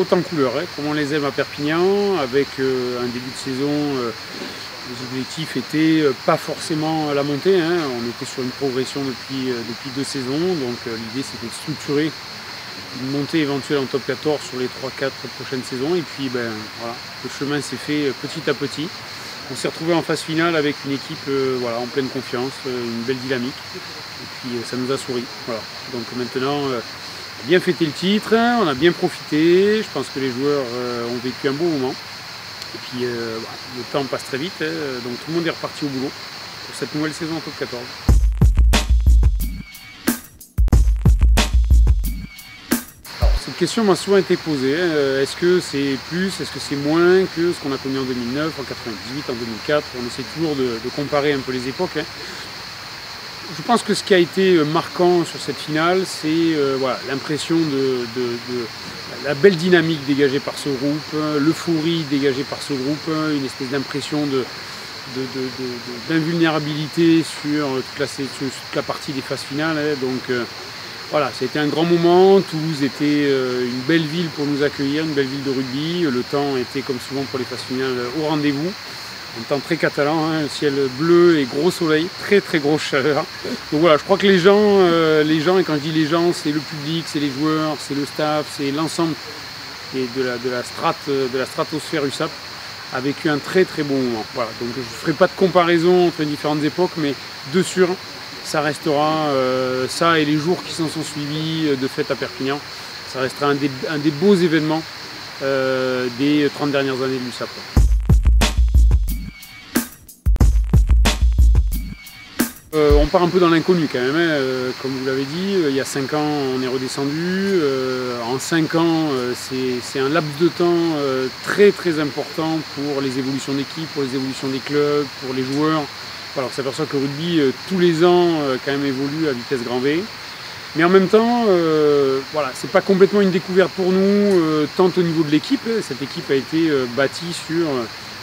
haute en couleur, hein, comme on les aime à Perpignan, avec un début de saison, les objectifs étaient pas forcément la montée, hein, on était sur une progression depuis 2 saisons, donc l'idée c'était de structurer une montée éventuelle en top 14 sur les 3-4 prochaines saisons, et puis ben, voilà, le chemin s'est fait petit à petit. On s'est retrouvé en phase finale avec une équipe voilà, en pleine confiance, une belle dynamique, et puis ça nous a souri. Voilà. Donc maintenant, on a bien fêté le titre, on a bien profité, je pense que les joueurs ont vécu un beau moment. Et puis voilà, le temps passe très vite, hein, donc tout le monde est reparti au boulot pour cette nouvelle saison en top 14. Cette question m'a souvent été posée, est-ce que c'est plus, est-ce que c'est moins que ce qu'on a connu en 2009, en 98, en 2004, on essaie toujours de comparer un peu les époques. Hein. Je pense que ce qui a été marquant sur cette finale, c'est voilà, l'impression de la belle dynamique dégagée par ce groupe, l'euphorie dégagée par ce groupe, une espèce d'impression d'invulnérabilité sur toute la partie des phases finales. Hein. Donc, voilà, ça a été un grand moment. Toulouse était une belle ville pour nous accueillir, une belle ville de rugby. Le temps était, comme souvent pour les phases finales, au rendez-vous. Un temps très catalan, hein, ciel bleu et gros soleil, très très grosse chaleur. Donc voilà, je crois que les gens, et quand je dis les gens, c'est le public, c'est les joueurs, c'est le staff, c'est l'ensemble de la stratosphère USAP, a vécu un très très bon moment. Voilà, donc je ne ferai pas de comparaison entre les différentes époques, mais de sûr, ça restera, ça et les jours qui s'en sont suivis de fête à Perpignan, ça restera un des beaux événements des 30 dernières années de l'USAP. On part un peu dans l'inconnu quand même, hein. Comme vous l'avez dit, il y a 5 ans on est redescendu, en 5 ans c'est un laps de temps très très important pour les évolutions d'équipe, pour les évolutions des clubs, pour les joueurs. Alors, on s'aperçoit que le rugby, tous les ans, quand même évolue à vitesse grand V. Mais en même temps, voilà, c'est pas complètement une découverte pour nous, tant au niveau de l'équipe. Cette équipe a été bâtie sur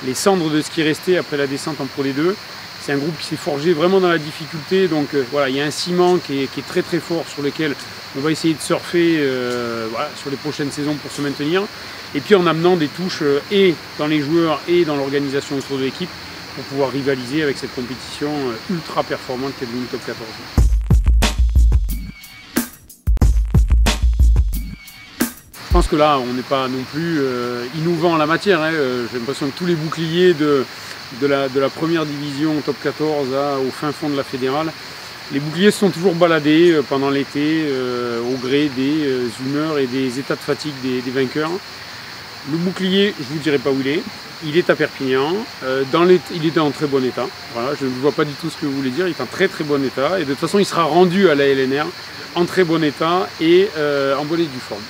les cendres de ce qui restait après la descente en Pro D2. C'est un groupe qui s'est forgé vraiment dans la difficulté. Donc voilà, il y a un ciment qui est très très fort sur lequel on va essayer de surfer voilà, sur les prochaines saisons pour se maintenir. Et puis en amenant des touches et dans les joueurs et dans l'organisation autour de l'équipe, pour pouvoir rivaliser avec cette compétition ultra performante qui est devenue top 14. Je pense que là, on n'est pas non plus innovant en la matière. Hein. J'ai l'impression que tous les boucliers de la première division top 14 au fin fond de la fédérale, les boucliers se sont toujours baladés pendant l'été au gré des humeurs et des états de fatigue des vainqueurs. Le bouclier, je ne vous dirai pas où il est à Perpignan, il était en très bon état, voilà, je ne vois pas du tout ce que vous voulez dire, il est en très très bon état, et de toute façon il sera rendu à la LNR en très bon état et en bonne et due forme.